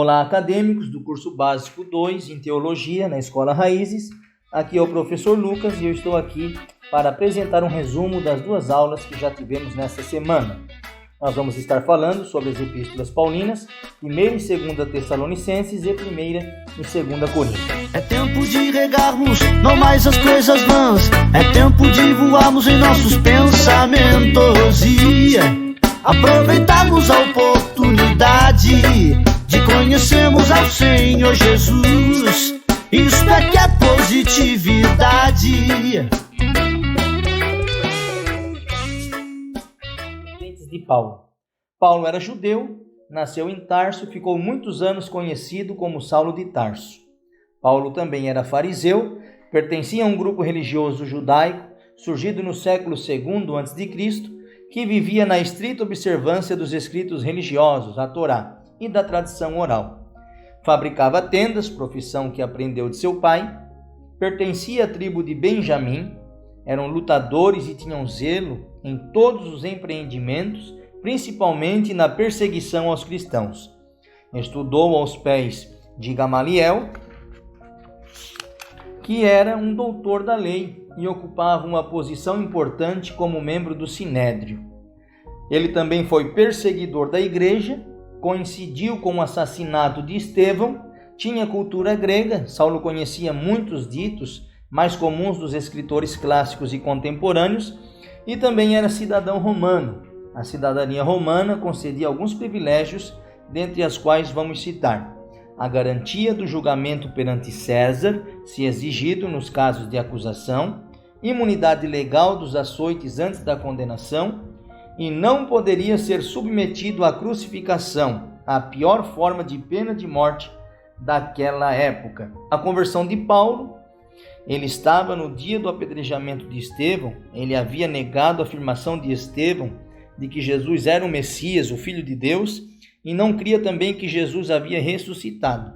Olá, acadêmicos do curso básico 2 em Teologia na Escola Raízes. Aqui é o professor Lucas e eu estou aqui para apresentar um resumo das duas aulas que já tivemos nesta semana. Nós vamos estar falando sobre as epístolas paulinas, 1ª e 2ª Tessalonicenses e 1ª e 2ª Coríntios. É tempo de regarmos, não mais as coisas vãs. É tempo de voarmos em nossos pensamentos e aproveitarmos a oportunidade de conhecermos ao Senhor Jesus. Isso é que é positividade. De Paulo. Paulo era judeu, nasceu em Tarso e ficou muitos anos conhecido como Saulo de Tarso. Paulo também era fariseu, pertencia a um grupo religioso judaico, surgido no século II a.C., que vivia na estrita observância dos escritos religiosos, a Torá, e da tradição oral. Fabricava tendas, profissão que aprendeu de seu pai, pertencia à tribo de Benjamim, eram lutadores e tinham zelo em todos os empreendimentos, principalmente na perseguição aos cristãos. Estudou aos pés de Gamaliel, que era um doutor da lei e ocupava uma posição importante como membro do Sinédrio. Ele também foi perseguidor da igreja, coincidiu com o assassinato de Estevão, tinha cultura grega. Saulo conhecia muitos ditos mais comuns dos escritores clássicos e contemporâneos, e também era cidadão romano. A cidadania romana concedia alguns privilégios, dentre as quais vamos citar a garantia do julgamento perante César, se exigido nos casos de acusação, imunidade legal dos açoites antes da condenação, e não poderia ser submetido à crucificação, a pior forma de pena de morte daquela época. A conversão de Paulo: ele estava no dia do apedrejamento de Estevão, ele havia negado a afirmação de Estevão de que Jesus era o Messias, o Filho de Deus, e não cria também que Jesus havia ressuscitado.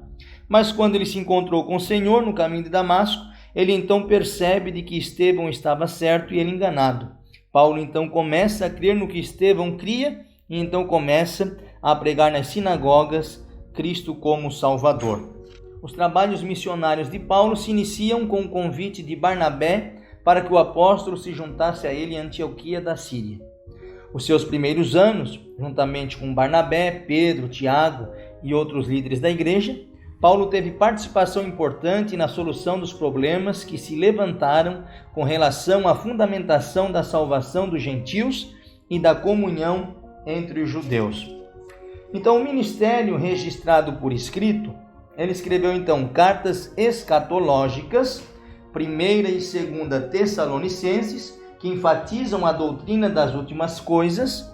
Mas quando ele se encontrou com o Senhor no caminho de Damasco, ele então percebe de que Estevão estava certo e ele enganado. Paulo então começa a crer no que Estevão cria e então começa a pregar nas sinagogas Cristo como Salvador. Os trabalhos missionários de Paulo se iniciam com o convite de Barnabé para que o apóstolo se juntasse a ele em Antioquia da Síria. Os seus primeiros anos, juntamente com Barnabé, Pedro, Tiago e outros líderes da igreja, Paulo teve participação importante na solução dos problemas que se levantaram com relação à fundamentação da salvação dos gentios e da comunhão entre os judeus. Então, o ministério registrado por escrito, ele escreveu então cartas escatológicas, 1ª e 2ª Tessalonicenses, que enfatizam a doutrina das últimas coisas,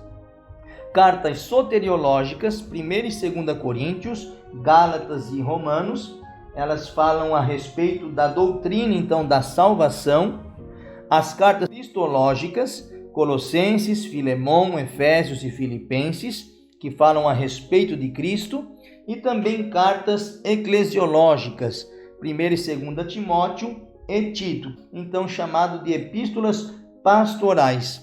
cartas soteriológicas, 1ª e 2ª Coríntios, Gálatas e Romanos, elas falam a respeito da doutrina então da salvação, as cartas cristológicas, Colossenses, Filemão, Efésios e Filipenses, que falam a respeito de Cristo, e também cartas eclesiológicas, 1ª e 2ª Timóteo e Tito, então chamado de epístolas pastorais.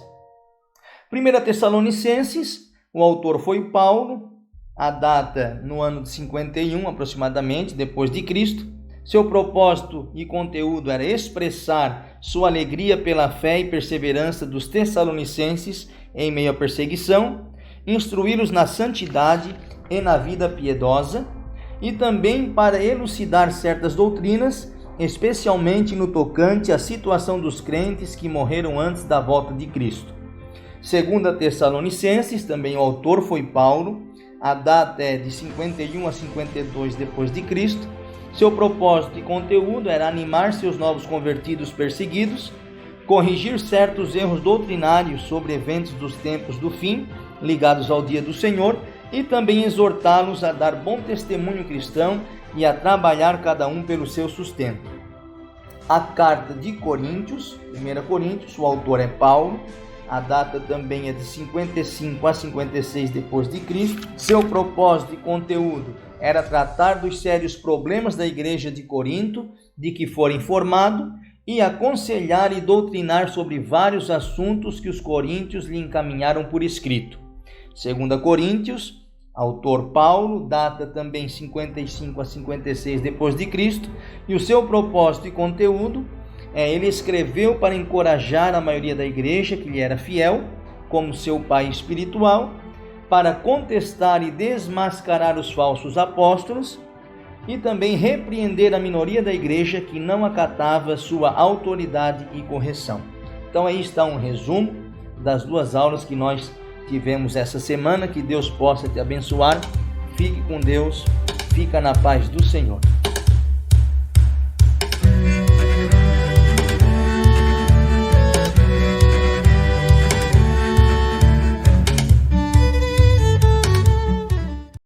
1ª Tessalonicenses, o autor foi Paulo, a data no ano de 51 aproximadamente, depois de Cristo. Seu propósito e conteúdo era expressar sua alegria pela fé e perseverança dos tessalonicenses em meio à perseguição, instruí-los na santidade e na vida piedosa, e também para elucidar certas doutrinas, especialmente no tocante à situação dos crentes que morreram antes da volta de Cristo. 2ª Tessalonicenses, também o autor foi Paulo, a data é de 51 a 52 depois de Cristo. Seu propósito e conteúdo era animar seus novos convertidos perseguidos, corrigir certos erros doutrinários sobre eventos dos tempos do fim, ligados ao dia do Senhor, e também exortá-los a dar bom testemunho cristão e a trabalhar cada um pelo seu sustento. A carta de Coríntios, 1ª Coríntios, o autor é Paulo, a data também é de 55 a 56 depois de Cristo. Seu propósito e conteúdo era tratar dos sérios problemas da igreja de Corinto, de que for informado, e aconselhar e doutrinar sobre vários assuntos que os coríntios lhe encaminharam por escrito. 2 Coríntios, autor Paulo, data também 55 a 56 depois de Cristo, e o seu propósito e conteúdo ele escreveu para encorajar a maioria da igreja que lhe era fiel, como seu pai espiritual, para contestar e desmascarar os falsos apóstolos e também repreender a minoria da igreja que não acatava sua autoridade e correção. Então aí está um resumo das 2 aulas que nós tivemos essa semana. Que Deus possa te abençoar. Fique com Deus, fica na paz do Senhor.